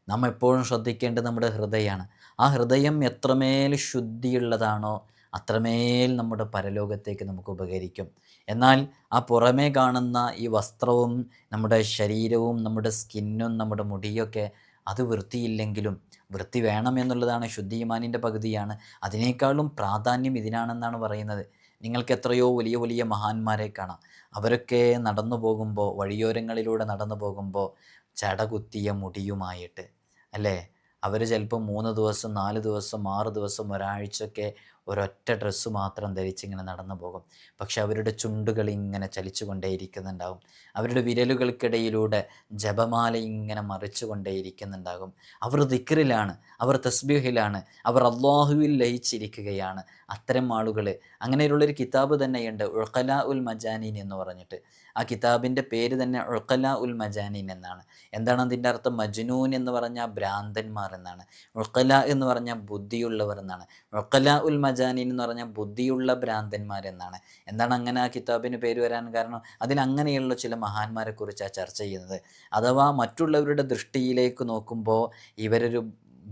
നാം എപ്പോഴും ശ്രദ്ധിക്കേണ്ടത് നമ്മുടെ ഹൃദയമാണ്. ആ ഹൃദയം എത്രമേൽ ശുദ്ധിയുള്ളതാണോ അത്രമേൽ നമ്മുടെ പരലോകത്തേക്ക് നമുക്ക് ഉപകരിക്കും. എന്നാൽ ആ പുറമേ കാണുന്ന ഈ വസ്ത്രവും നമ്മുടെ ശരീരവും നമ്മുടെ സ്കിന്നും നമ്മുടെ മുടിയൊക്കെ അത് വൃത്തിയില്ലെങ്കിലും, വൃത്തി വേണം എന്നുള്ളതാണ് ശുദ്ധ ഈമാനിൻ്റെ പകുതിയാണ്, അതിനേക്കാളും പ്രാധാന്യം ഇതിനാണെന്നാണ് പറയുന്നത്. നിങ്ങൾക്ക് എത്രയോ വലിയ വലിയ മഹാന്മാരെ കാണാം. അവരൊക്കെ നടന്നു പോകുമ്പോൾ, വഴിയോരങ്ങളിലൂടെ നടന്നു പോകുമ്പോൾ ചടകുത്തിയ മുടിയുമായിട്ട്, അല്ലേ? അവർ ചിലപ്പോൾ 3 ദിവസം, 4 ദിവസം, 6 ദിവസം, ഒരാഴ്ചയൊക്കെ ഒരൊറ്റ ഡ്രസ്സ് മാത്രം ധരിച്ചിങ്ങനെ നടന്നു പോകും. പക്ഷെ അവരുടെ ചുണ്ടുകൾ ഇങ്ങനെ ചലിച്ചു കൊണ്ടേയിരിക്കുന്നുണ്ടാകും. അവരുടെ വിരലുകൾക്കിടയിലൂടെ ജപമാല ഇങ്ങനെ മറിച്ചു കൊണ്ടേയിരിക്കുന്നുണ്ടാകും. അവർ ദിക്റിലാണ്, അവർ തസ്ബീഹിലാണ്, അവർ അള്ളാഹുവിൽ ലയിച്ചിരിക്കുകയാണ്. അത്തരം ആളുകൾ, അങ്ങനെയുള്ളൊരു കിതാബ് തന്നെയുണ്ട്, ഉഖലാ ഉൽ മജാനീൻ എന്ന് പറഞ്ഞിട്ട്. ആ കിതാബിൻ്റെ പേര് തന്നെ ഉഖലാ ഉൽ മജാനീൻ എന്നാണ്. എന്താണ് അതിൻ്റെ അർത്ഥം? മജ്നൂൻ എന്ന് പറഞ്ഞാൽ ഭ്രാന്തന്മാർ എന്നാണ്. ഉഖലാ എന്ന് പറഞ്ഞാൽ ബുദ്ധിയുള്ളവർ എന്നാണ്. ഉഖലാ ഉൽ മജാനീൻ എന്ന് പറഞ്ഞാൽ ബുദ്ധിയുള്ള ഭ്രാന്തന്മാരെന്നാണ്. എന്താണ് അങ്ങനെ ആ കിതാബിന് പേര് വരാൻ കാരണം? അതിലങ്ങനെയുള്ള ചില മഹാന്മാരെ കുറിച്ചാണ് ചർച്ച ചെയ്യുന്നത്. അഥവാ മറ്റുള്ളവരുടെ ദൃഷ്ടിയിലേക്ക് നോക്കുമ്പോൾ ഇവരൊരു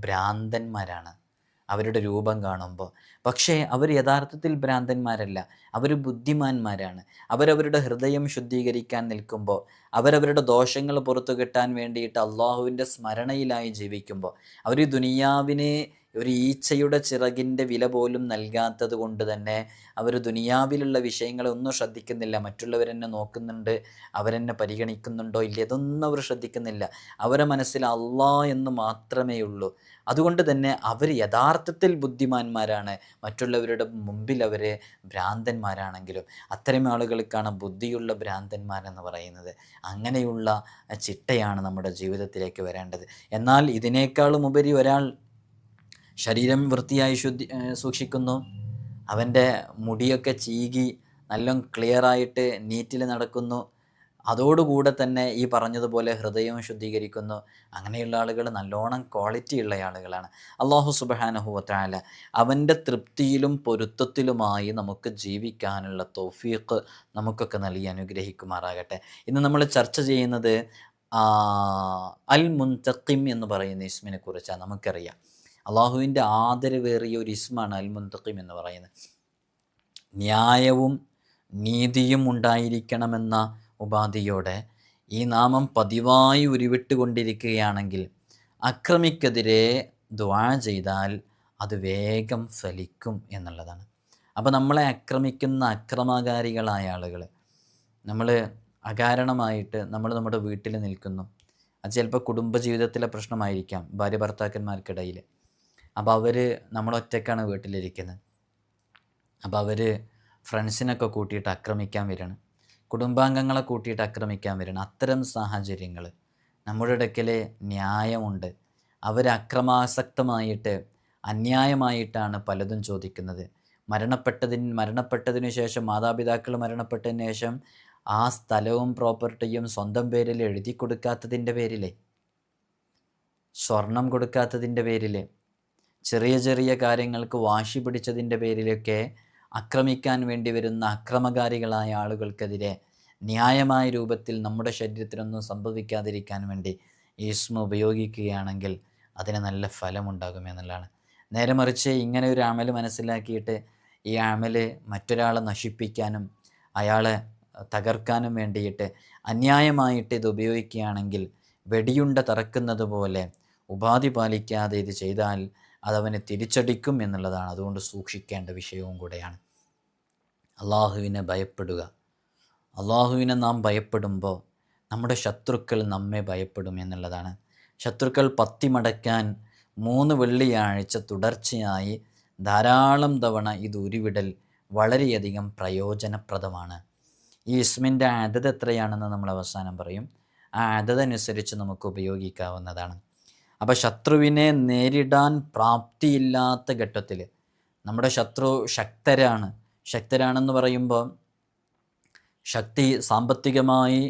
ഭ്രാന്തന്മാരാണ് അവരുടെ രൂപം കാണുമ്പോൾ. പക്ഷേ അവർ യഥാർത്ഥത്തിൽ ഭ്രാന്തന്മാരല്ല, അവർ ബുദ്ധിമാന്മാരാണ്. അവരവരുടെ ഹൃദയം ശുദ്ധീകരിക്കാൻ നിൽക്കുമ്പോൾ, അവരവരുടെ ദോഷങ്ങൾ പുറത്തു കിട്ടാൻ വേണ്ടിയിട്ട് അള്ളാഹുവിൻ്റെ സ്മരണയിലായി ജീവിക്കുമ്പോൾ, അവർ ദുനിയാവിന് ഒരു ഈച്ചയുടെ ചിറകിൻ്റെ വില പോലും നൽകാത്തത് കൊണ്ട് തന്നെ അവർ ദുനിയാവിലുള്ള വിഷയങ്ങളെ ഒന്നും ശ്രദ്ധിക്കുന്നില്ല. മറ്റുള്ളവരെന്നെ നോക്കുന്നുണ്ട്, അവരെന്നെ പരിഗണിക്കുന്നുണ്ടോ ഇല്ല, ഇതൊന്നും അവർ ശ്രദ്ധിക്കുന്നില്ല. അവരുടെ മനസ്സിൽ അള്ളാഹ് എന്ന് മാത്രമേ ഉള്ളൂ. അതുകൊണ്ട് തന്നെ അവർ യഥാർത്ഥത്തിൽ ബുദ്ധിമാന്മാരാണ്. മറ്റുള്ളവരുടെ മുമ്പിൽ അവർ ഭ്രാന്തന്മാരാണെങ്കിലും അത്തരം ആളുകൾക്കാണ് ബുദ്ധിയുള്ള ഭ്രാന്തന്മാരെന്ന് പറയുന്നത്. അങ്ങനെയുള്ള ചിട്ടയാണ് നമ്മുടെ ജീവിതത്തിലേക്ക് വരേണ്ടത്. എന്നാൽ ഇതിനേക്കാളും ഉപരി ഒരാൾ ശരീരം വൃത്തിയായി സൂക്ഷിക്കുന്നു, അവൻ്റെ മുടിയൊക്കെ ചീകി നല്ല ക്ലിയറായിട്ട് നീറ്റിൽ നടക്കുന്നു, അതോടുകൂടെ തന്നെ ഈ പറഞ്ഞതുപോലെ ഹൃദയവും ശുദ്ധീകരിക്കുന്നു. അങ്ങനെയുള്ള ആളുകൾ നല്ലോണം ക്വാളിറ്റി ഉള്ള ആളുകളാണ്. അല്ലാഹു സുബ്ഹാനഹു വ തആല അവൻ്റെ തൃപ്തിയിലും പൊരുത്തത്തിലുമായി നമുക്ക് ജീവിക്കാനുള്ള തൗഫീഖ് നമുക്കൊക്കെ നൽകി അനുഗ്രഹിക്കുമാറാകട്ടെ. ഇന്ന് നമ്മൾ ചർച്ച ചെയ്യുന്നത് അൽ മുൻതഖിം എന്ന് പറയുന്ന ഇസ്മിനെ കുറിച്ചാണ്. നമുക്കറിയാം, അള്ളാഹുവിൻ്റെ ആദരവേറിയ ഒരു ഇസ്മാണ് അൽ മുൻതഖിം എന്ന് പറയുന്നത്. ന്യായവും നീതിയും ഉണ്ടായിരിക്കണമെന്ന ഉപാധിയോടെ ഈ നാമം പതിവായി ഉരുവിട്ടുകൊണ്ടിരിക്കുകയാണെങ്കിൽ, അക്രമിക്കെതിരെ ദുആ ചെയ്താൽ അത് വേഗം ഫലിക്കും എന്നുള്ളതാണ്. അപ്പോൾ നമ്മളെ ആക്രമിക്കുന്ന അക്രമകാരികളായ ആളുകൾ, നമ്മൾ അകാരണമായിട്ട് നമ്മുടെ വീട്ടിൽ നിൽക്കുന്നു. അത് ചിലപ്പോൾ കുടുംബജീവിതത്തിലെ പ്രശ്നമായിരിക്കാം, ഭാര്യ ഭർത്താക്കന്മാർക്കിടയിൽ. അപ്പോൾ അവർ നമ്മളൊറ്റക്കാണ് വീട്ടിലിരിക്കുന്നത്. അപ്പോൾ അവർ ഫ്രണ്ട്സിനൊക്കെ കൂട്ടിയിട്ട് ആക്രമിക്കാൻ വരണം, കുടുംബാംഗങ്ങളെ കൂട്ടിയിട്ട് ആക്രമിക്കാൻ വരണം. അത്തരം സാഹചര്യങ്ങൾ നമ്മുടെ ഇടയ്ക്കൽ ന്യായമുണ്ട്. അവർ അക്രമാസക്തമായിട്ട് അന്യായമായിട്ടാണ് പലതും ചോദിക്കുന്നത്. മരണപ്പെട്ടതിന് ശേഷം, മാതാപിതാക്കൾ മരണപ്പെട്ടതിന് ശേഷം ആ സ്ഥലവും പ്രോപ്പർട്ടിയും സ്വന്തം പേരിൽ എഴുതി കൊടുക്കാത്തതിൻ്റെ പേരിൽ, സ്വർണം കൊടുക്കാത്തതിൻ്റെ പേരിൽ, ചെറിയ ചെറിയ കാര്യങ്ങൾക്ക് വാശി പിടിച്ചതിൻ്റെ പേരിലൊക്കെ ആക്രമിക്കാൻ വേണ്ടി വരുന്ന അക്രമകാരികളായ ആളുകൾക്കെതിരെ ന്യായമായ രൂപത്തിൽ നമ്മുടെ ശരീരത്തിനൊന്നും സംഭവിക്കാതിരിക്കാൻ വേണ്ടി ഈ ഇസ്മ ഉപയോഗിക്കുകയാണെങ്കിൽ അതിന് നല്ല ഫലമുണ്ടാകുമെന്നുള്ളതാണ്. നേരെ മറിച്ച് ഇങ്ങനെ ഒരു അമൽ മനസ്സിലാക്കിയിട്ട് ഈ അമൽ മറ്റൊരാളെ നശിപ്പിക്കാനും അയാളെ തകർക്കാനും വേണ്ടിയിട്ട് അന്യായമായിട്ട് ഇത് ഉപയോഗിക്കുകയാണെങ്കിൽ, വെടിയുണ്ട തറക്കുന്നത് പോലെ ഉപാധി പാലിക്കാതെ ഇത് ചെയ്താൽ അതവനെ തിരിച്ചടിക്കും എന്നുള്ളതാണ്. അതുകൊണ്ട് സൂക്ഷിക്കേണ്ട വിഷയവും കൂടെയാണ്. അള്ളാഹുവിനെ ഭയപ്പെടുക. അള്ളാഹുവിനെ നാം ഭയപ്പെടുമ്പോൾ നമ്മുടെ ശത്രുക്കൾ നമ്മെ ഭയപ്പെടും എന്നുള്ളതാണ്. ശത്രുക്കൾ പത്തി മടക്കാൻ 3 വെള്ളിയാഴ്ച തുടർച്ചയായി ധാരാളം തവണ ഇത് ഉരുവിടൽ വളരെയധികം പ്രയോജനപ്രദമാണ്. ഈ ഇസ്മിൻ്റെ അദദ് എത്രയാണെന്ന് നമ്മൾ അവസാനം പറയും. ആ അദദനുസരിച്ച് നമുക്ക് ഉപയോഗിക്കാവുന്നതാണ്. അപ്പോൾ ശത്രുവിനെ നേരിടാൻ പ്രാപ്തിയില്ലാത്ത ഘട്ടത്തിൽ, നമ്മുടെ ശത്രു ശക്തരാണെന്ന് പറയുമ്പോൾ ശക്തി സാമ്പത്തികമായി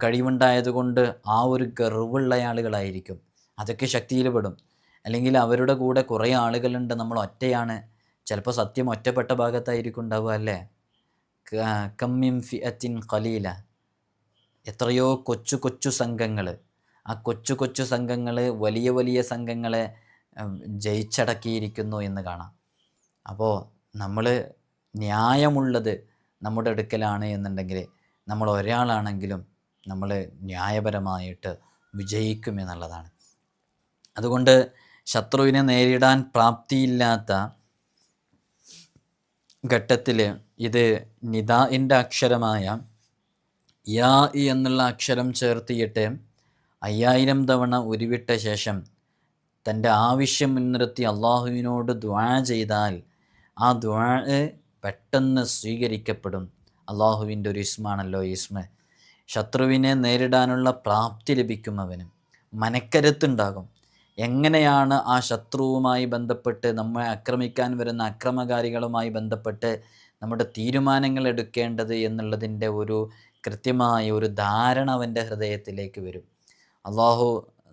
കഴിവുണ്ടായതുകൊണ്ട് ആ ഒരു ഗർവുള്ള ആളുകളായിരിക്കും, അതൊക്കെ ശക്തിയിൽ പെടും. അല്ലെങ്കിൽ അവരുടെ കൂടെ കുറേ ആളുകളുണ്ട്, നമ്മൾ ഒറ്റയാണ്. ചിലപ്പോൾ സത്യം ഒറ്റപ്പെട്ട ഭാഗത്തായിരിക്കും ഉണ്ടാവുക, അല്ലേ? കമ്മിൻ ഫിഅത്തിൻ ഖലീല, എത്രയോ കൊച്ചു കൊച്ചു സംഘങ്ങൾ, ആ കൊച്ചു കൊച്ചു സംഘങ്ങൾ വലിയ വലിയ സംഘങ്ങളെ ജയിച്ചടക്കിയിരിക്കുന്നു എന്ന് കാണാം. അപ്പോൾ നമ്മൾ ന്യായമുള്ളത് നമ്മുടെ അടുക്കലാണ് എന്നുണ്ടെങ്കിൽ, നമ്മൾ ഒരാളാണെങ്കിലും നമ്മൾ ന്യായപരമായിട്ട് വിജയിക്കുമെന്നുള്ളതാണ്. അതുകൊണ്ട് ശത്രുവിനെ നേരിടാൻ പ്രാപ്തിയില്ലാത്ത ഘട്ടത്തിൽ ഇത് നിദാഇൻ്റെ അക്ഷരമായ യാ ഇ എന്നുള്ള അക്ഷരം ചേർത്തിയിട്ട് 5000 തവണ ഉരുവിട്ട ശേഷം തൻ്റെ ആവശ്യം മുൻനിർത്തി അള്ളാഹുവിനോട് ദുആ ചെയ്താൽ ആ ദുആ പെട്ടെന്ന് സ്വീകരിക്കപ്പെടും. അള്ളാഹുവിൻ്റെ ഒരു ഇസ്മാണല്ലോ ഇസ്മ. ശത്രുവിനെ നേരിടാനുള്ള പ്രാപ്തി ലഭിക്കും, അവന് മനക്കരുത്തുണ്ടാകും. എങ്ങനെയാണ് ആ ശത്രുവുമായി ബന്ധപ്പെട്ട് നമ്മെ ആക്രമിക്കാൻ വരുന്ന അക്രമകാരികളുമായി ബന്ധപ്പെട്ട് നമ്മുടെ തീരുമാനങ്ങൾ എടുക്കേണ്ടത് എന്നുള്ളതിൻ്റെ ഒരു കൃത്യമായ ഒരു ധാരണ അവൻ്റെ ഹൃദയത്തിലേക്ക് വരും. അള്ളാഹു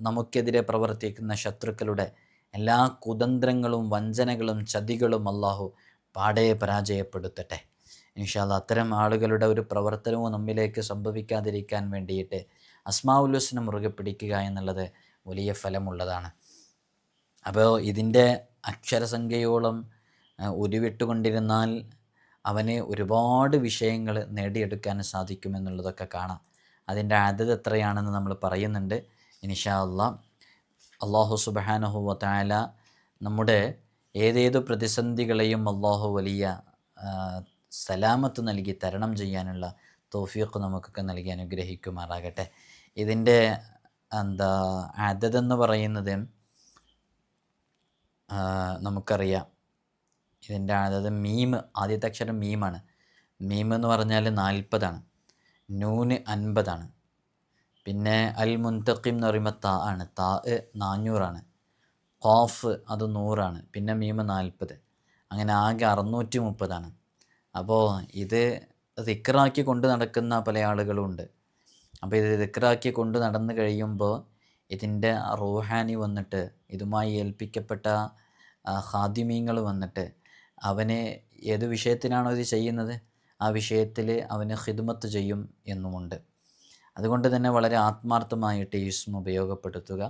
നമുക്കെതിരെ പ്രവർത്തിക്കുന്ന ശത്രുക്കളുടെ എല്ലാ കുതന്ത്രങ്ങളും വഞ്ചനകളും ചതികളും അള്ളാഹു പാടെ പരാജയപ്പെടുത്തട്ടെ. ഇൻഷാ അല്ലാഹ് അത്തരം ആളുകളുടെ ഒരു പ്രവർത്തനവും നമ്മിലേക്ക് സംഭവിക്കാതിരിക്കാൻ വേണ്ടിയിട്ട് അസ്മാഉൽ ഹുസ്ന മുറുകെ പിടിക്കുക എന്നുള്ളത് വലിയ ഫലമുള്ളതാണ്. അപ്പോൾ ഇതിൻ്റെ അക്ഷരസംഖ്യയോളം ഉരുവിട്ടുകൊണ്ടിരുന്നാൽ അവന് ഒരുപാട് വിഷയങ്ങൾ നേടിയെടുക്കാൻ സാധിക്കുമെന്നുള്ളതൊക്കെ കാണാം. അതിൻ്റെ അതത് എത്രയാണെന്ന് നമ്മൾ പറയുന്നുണ്ട്. ഇൻഷാ അല്ലാഹ് അല്ലാഹു സുബ്ഹാനഹു വ തആല നമ്മുടെ ഏതേതു പ്രതിസന്ധികളെയും അല്ലാഹു വലിയ സലാമത്ത് നൽകി തരണം ചെയ്യാനുള്ള തൗഫീഖ് നമുക്കൊക്കെ നൽകി അനുഗ്രഹിക്കുമാറാകട്ടെ. ഇതിൻ്റെ അതതെന്ന് പറയുന്നത് നമുക്കറിയാം. ഇതിൻ്റെ അതത് മീം, ആദ്യത്തെ അക്ഷരം മീമാണ്. മീം എന്ന് പറഞ്ഞാൽ 40 നൂന് 50 പിന്നെ അൽ മുന്തഖിം എന്ന് പറയുമ്പോൾ താ ആണ്, താ 400 ഖാഫ് അത് 100 പിന്നെ മീം 40, അങ്ങനെ ആകെ 630 അപ്പോൾ ഇത് ദിക്റാക്കി കൊണ്ട് നടക്കുന്ന പല ആളുകളുണ്ട്. അപ്പോൾ ഇത് ദിക്റാക്കി കൊണ്ട് നടന്നു കഴിയുമ്പോൾ ഇതിൻ്റെ റൂഹാനി വന്നിട്ട്, ഇതുമായി ഏൽപ്പിക്കപ്പെട്ട ഖാദിമീങ്ങൾ വന്നിട്ട് അവന് ഏത് വിഷയത്തിനാണോ ഇത് ചെയ്യുന്നത് ആ വിഷയത്തിൽ അവന് ഖിദ്മത്ത് ചെയ്യും എന്നുമുണ്ട്. അതുകൊണ്ട് തന്നെ വളരെ ആത്മാർത്ഥമായിട്ട് ഈ ഇസ്മ ഉപയോഗപ്പെടുത്തുക.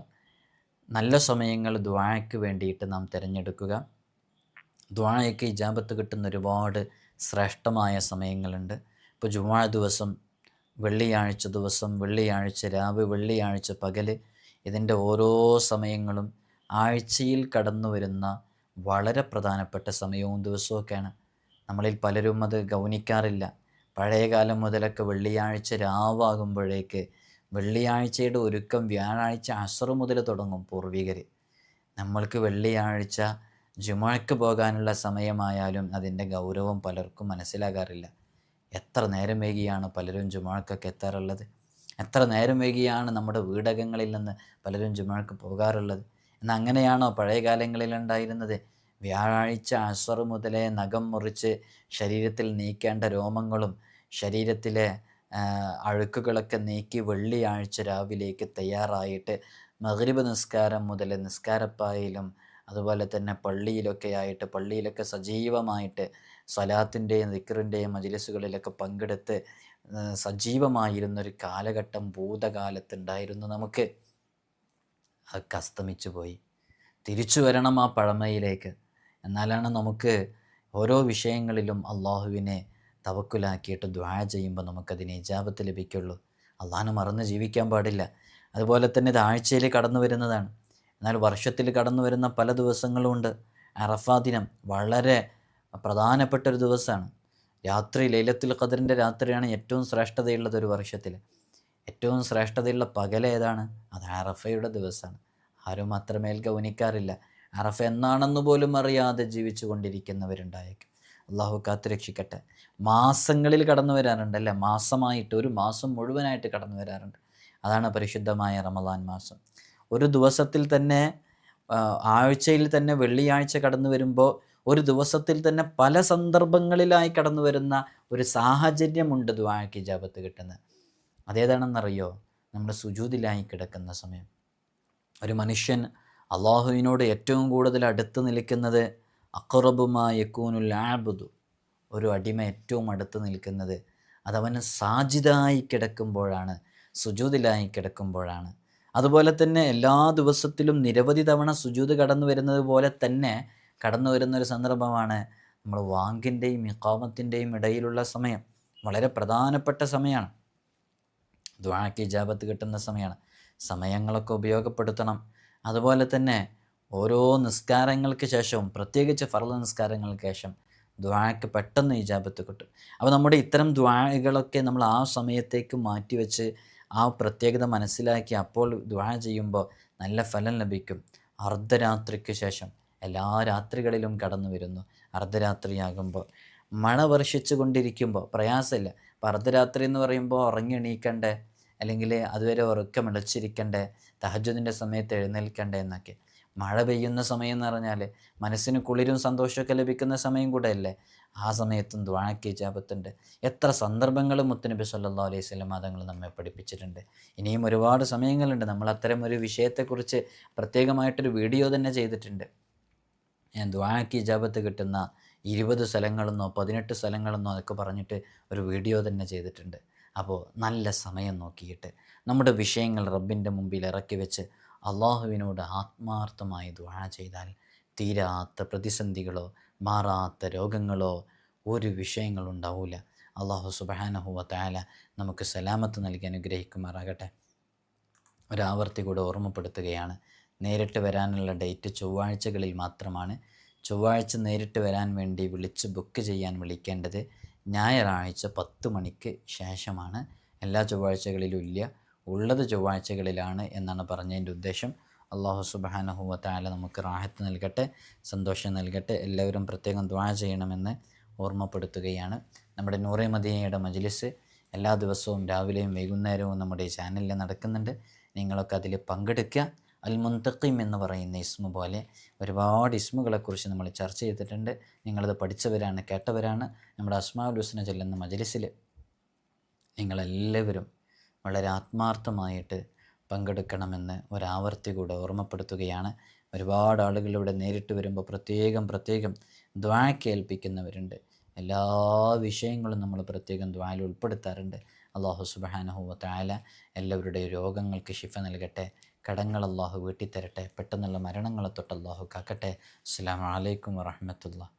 നല്ല സമയങ്ങൾ ദുആയ്ക്ക് വേണ്ടിയിട്ട് നാം തിരഞ്ഞെടുക്കുക. ദുആയ്ക്ക് ഇജാബത്ത് കിട്ടുന്ന ഒരുപാട് ശ്രേഷ്ഠമായ സമയങ്ങളുണ്ട്. ഇപ്പോൾ ജുമുഅ ദിവസം, വെള്ളിയാഴ്ച ദിവസം, വെള്ളിയാഴ്ച രാവ്, വെള്ളിയാഴ്ച പകൽ, ഇതിൻ്റെ ഓരോ സമയങ്ങളും ആഴ്ചയിൽ കടന്നു വരുന്ന വളരെ പ്രധാനപ്പെട്ട സമയവും ദിവസമൊക്കെയാണ്. നമ്മളിൽ പലരും അത് ഗൗനിക്കാറില്ല. പഴയ കാലം മുതലൊക്കെ വെള്ളിയാഴ്ച രാവാകുമ്പോഴേക്ക് വെള്ളിയാഴ്ചയുടെ ഒരുക്കം വ്യാഴാഴ്ച അസ്ർ മുതൽ തുടങ്ങും പൂർവികർ. നമ്മൾക്ക് വെള്ളിയാഴ്ച ജുമുഅക്ക് പോകാനുള്ള സമയമായാലും അതിൻ്റെ ഗൗരവം പലർക്കും മനസ്സിലാകാറില്ല. എത്ര നേരം വൈകിയാണ് പലരും ജുമുഅക്കൊക്കെ എത്താറുള്ളത്, എത്ര നേരം വൈകിയാണ് നമ്മുടെ വീടകങ്ങളിൽ നിന്ന് പലരും ജുമുഅക്ക് പോകാറുള്ളത്. എന്നാൽ അങ്ങനെയാണോ പഴയ കാലങ്ങളിലുണ്ടായിരുന്നത്? വ്യാഴാഴ്ച അസ്ർ മുതലേ നഖം മുറിച്ച് ശരീരത്തിൽ നീക്കേണ്ട രോമങ്ങളും ശരീരത്തിലെ അഴുക്കുകളൊക്കെ നീക്കി വെള്ളിയാഴ്ച രാവിലേക്ക് തയ്യാറായിട്ട് മഗ്രിബ് നിസ്കാരം മുതൽ നിസ്കാരപ്പായയിലും അതുപോലെ തന്നെ പള്ളിയിലൊക്കെ ആയിട്ട്, പള്ളിയിലൊക്കെ സജീവമായിട്ട് സ്വലാത്തിൻ്റെയും ദിക്റിൻ്റെയും മജ്ലിസുകളിലൊക്കെ പങ്കെടുത്ത് സജീവമായിരുന്നൊരു കാലഘട്ടം ഭൂതകാലത്തുണ്ടായിരുന്നു നമുക്ക്. അതൊക്കെ അസ്തമിച്ചു പോയി. തിരിച്ചു വരണം ആ പഴമയിലേക്ക്. എന്നാലാണ് നമുക്ക് ഓരോ വിഷയങ്ങളിലും അള്ളാഹുവിനെ തവക്കുലാക്കിയിട്ട് ദുആ ചെയ്യുമ്പോൾ നമുക്കതിന് ഇജാബത്ത് ലഭിക്കുള്ളൂ. അള്ളാഹിനെ മറന്ന് ജീവിക്കാൻ പാടില്ല. അതുപോലെ തന്നെ ഇത് ആഴ്ചയിൽ കടന്നു വരുന്നതാണ്. എന്നാൽ വർഷത്തിൽ കടന്നു വരുന്ന പല ദിവസങ്ങളുമുണ്ട്. അറഫാ ദിനം വളരെ പ്രധാനപ്പെട്ട ഒരു ദിവസമാണ്. രാത്രി ലൈലത്തുൽ ഖദറിൻ്റെ രാത്രിയാണ് ഏറ്റവും ശ്രേഷ്ഠതയുള്ളത് ഒരു വർഷത്തിൽ. ഏറ്റവും ശ്രേഷ്ഠതയുള്ള പകൽ ഏതാണ്? അത് അറഫയുടെ ദിവസമാണ്. ആരും അത്രമേൽ ഗൗനിക്കാറില്ല. അറഫ എന്നാണെന്ന് പോലും അറിയാതെ ജീവിച്ചു കൊണ്ടിരിക്കുന്നവരുണ്ടായേക്കും. അള്ളാഹു കാത്തുരക്ഷിക്കട്ടെ. മാസങ്ങളിൽ കടന്നു വരാറുണ്ട് അല്ലേ? മാസമായിട്ട്, ഒരു മാസം മുഴുവനായിട്ട് കടന്നു വരാറുണ്ട്. അതാണ് പരിശുദ്ധമായ റമദാൻ മാസം. ഒരു ദിവസത്തിൽ തന്നെ, ആഴ്ചയിൽ തന്നെ വെള്ളിയാഴ്ച കടന്നു വരുമ്പോൾ ഒരു ദിവസത്തിൽ തന്നെ പല സന്ദർഭങ്ങളിലായി കടന്നു വരുന്ന ഒരു സാഹചര്യമുണ്ട് ദുആക്ക് ഇജാബത്ത് കിട്ടുന്നത്. അതേതാണെന്നറിയോ? നമ്മുടെ സുജൂദിലായി കിടക്കുന്ന സമയം. ഒരു മനുഷ്യൻ അള്ളാഹുവിനോട് ഏറ്റവും കൂടുതൽ അടുത്ത് നിൽക്കുന്നത് അഖ്റബു മാ യകൂനുൽ അബ്ദു, ഒരു അടിമ ഏറ്റവും അടുത്ത് നിൽക്കുന്നത് അതവന് സാജിദായി കിടക്കുമ്പോഴാണ്, സുജൂദിലായി കിടക്കുമ്പോഴാണ്. അതുപോലെ തന്നെ എല്ലാ ദിവസത്തിലും നിരവധി തവണ സുജൂദ് കടന്നു വരുന്നത് പോലെ തന്നെ കടന്നു വരുന്നൊരു സന്ദർഭമാണ് നമ്മൾ വാങ്കിൻ്റെയും ഇഖാമത്തിൻ്റെയും ഇടയിലുള്ള സമയം. വളരെ പ്രധാനപ്പെട്ട സമയമാണ്. ദുആക്ക് ഇജാബത്ത് കിട്ടുന്ന സമയമാണ്. സമയങ്ങളൊക്കെ ഉപയോഗപ്പെടുത്തണം. അതുപോലെ തന്നെ ഓരോ നിസ്കാരങ്ങൾക്ക് ശേഷവും, പ്രത്യേകിച്ച് ഫർള് നിസ്കാരങ്ങൾക്ക് ശേഷം ദുആക്ക് പെട്ടെന്ന് ഇജാബത്ത് കിട്ടും. അപ്പോൾ നമ്മുടെ ഇത്തരം ദുആകളൊക്കെ നമ്മൾ ആ സമയത്തേക്ക് മാറ്റിവെച്ച് ആ പ്രത്യേകത മനസ്സിലാക്കി അപ്പോൾ ദുആ ചെയ്യുമ്പോൾ നല്ല ഫലം ലഭിക്കും. അർദ്ധരാത്രിക്ക് ശേഷം എല്ലാ രാത്രികളിലും കടന്നു വരുന്നു. അർദ്ധരാത്രിയാകുമ്പോൾ മഴ വർഷിച്ചു കൊണ്ടിരിക്കുമ്പോൾ പ്രയാസമില്ല. അപ്പോൾ അർദ്ധരാത്രി എന്ന് പറയുമ്പോൾ ഉറങ്ങി എണീക്കണ്ടേ, അല്ലെങ്കിൽ അതുവരെ ഉറക്കമിളച്ചിരിക്കണ്ടേ, തഹജ്ജുദിൻ്റെ സമയത്ത് എഴുന്നേൽക്കണ്ടേ എന്നൊക്കെ. മഴ പെയ്യുന്ന സമയം എന്ന് പറഞ്ഞാൽ മനസ്സിന് കുളിരും സന്തോഷമൊക്കെ ലഭിക്കുന്ന സമയം കൂടെ അല്ലേ. ആ സമയത്തും ദുആക്ക് ഇജാബത്തുണ്ട്. എത്ര സന്ദർഭങ്ങൾ മുത്തുനബി സല്ലല്ലാഹു അലൈഹി വസല്ലം തങ്ങൾ നമ്മെ പഠിപ്പിച്ചിട്ടുണ്ട്. ഇനിയും ഒരുപാട് സമയങ്ങളുണ്ട്. നമ്മൾ അത്തരം ഒരു വിഷയത്തെക്കുറിച്ച് പ്രത്യേകമായിട്ടൊരു വീഡിയോ തന്നെ ചെയ്തിട്ടുണ്ട്. ദുആക്ക് ഇജാബത്ത് കിട്ടുന്ന 20 സ്ഥലങ്ങളെന്നോ 18 സ്ഥലങ്ങളെന്നോ അതൊക്കെ പറഞ്ഞിട്ട് ഒരു വീഡിയോ തന്നെ ചെയ്തിട്ടുണ്ട്. അപ്പോൾ നല്ല സമയം നോക്കിയിട്ട് നമ്മുടെ വിഷയങ്ങൾ റബ്ബിൻ്റെ മുമ്പിൽ ഇറക്കി വെച്ച് അള്ളാഹുവിനോട് ആത്മാർത്ഥമായി ദുആ ചെയ്താൽ തീരാത്ത പ്രതിസന്ധികളോ മാറാത്ത രോഗങ്ങളോ ഒരു വിഷയങ്ങളുണ്ടാവില്ല. അള്ളാഹു സുബ്ഹാനഹു വ തആല നമുക്ക് സലാമത്ത് നൽകി അനുഗ്രഹിക്കുമാറാകട്ടെ. ഒരാവർത്തി കൂടെ ഓർമ്മപ്പെടുത്തുകയാണ്, നേരിട്ട് വരാനുള്ള ഡേറ്റ് ചൊവ്വാഴ്ചകളിൽ മാത്രമാണ്. ചൊവ്വാഴ്ച നേരിട്ട് വരാൻ വേണ്ടി വിളിച്ച് ബുക്ക് ചെയ്യാൻ വിളിക്കേണ്ടത് ഞായറാഴ്ച 10 മണിക്ക് ശേഷമാണ്. എല്ലാ ചൊവ്വാഴ്ചകളിലും ഇല്ല, ഉള്ളത് ചൊവ്വാഴ്ചകളിലാണ് എന്നാണ് പറഞ്ഞതിൻ്റെ ഉദ്ദേശം. അള്ളാഹു സുബ്ഹാനഹു വ തആല നമുക്ക് റാഹത്ത് നൽകട്ടെ, സന്തോഷം നൽകട്ടെ. എല്ലാവരും പ്രത്യേകം ദുആ ചെയ്യണമെന്ന് ഓർമ്മപ്പെടുത്തുകയാണ്. നമ്മുടെ നൂറെ മദീനയുടെ മജ്ലിസ് എല്ലാ ദിവസവും രാവിലെയും വൈകുന്നേരവും നമ്മുടെ ഈ ചാനലിൽ നടക്കുന്നുണ്ട്. നിങ്ങളൊക്കെ അതിൽ പങ്കെടുക്കുക. അൽ മുന്തഖിം എന്ന് പറയുന്ന ഇസ്മ പോലെ ഒരുപാട് ഇസ്മുകളെക്കുറിച്ച് നമ്മൾ ചർച്ച ചെയ്തിട്ടുണ്ട്. നിങ്ങളത് പഠിച്ചവരാണ്, കേട്ടവരാണ്. നമ്മുടെ അസ്മാഉൽ ഹുസ്ന ചൊല്ലുന്ന മജ്ലിസിൽ നിങ്ങളെല്ലാവരും വളരെ ആത്മാർത്ഥമായിട്ട് പങ്കെടുക്കണമെന്ന് ഒരാവർത്തി കൂടെ ഓർമ്മപ്പെടുത്തുകയാണ്. ഒരുപാട് ആളുകളിവിടെ നേരിട്ട് വരുമ്പോൾ പ്രത്യേകം ദുആക്ക് ഏൽപ്പിക്കുന്നവരുണ്ട്. എല്ലാ വിഷയങ്ങളും നമ്മൾ പ്രത്യേകം ദുആയിൽ ഉൾപ്പെടുത്താറുണ്ട്. അല്ലാഹു സുബ്ഹാനഹു വ തആല എല്ലാവരുടെയും രോഗങ്ങൾക്ക് ശിഫ നൽകട്ടെ, കടങ്ങൾ അല്ലാഹു വീട്ടിത്തരട്ടെ, പെട്ടെന്നുള്ള മരണങ്ങളെ തൊട്ട് അല്ലാഹു കാക്കട്ടെ. അസ്സലാമു അലൈക്കും വറഹ്മത്തുള്ളാഹി.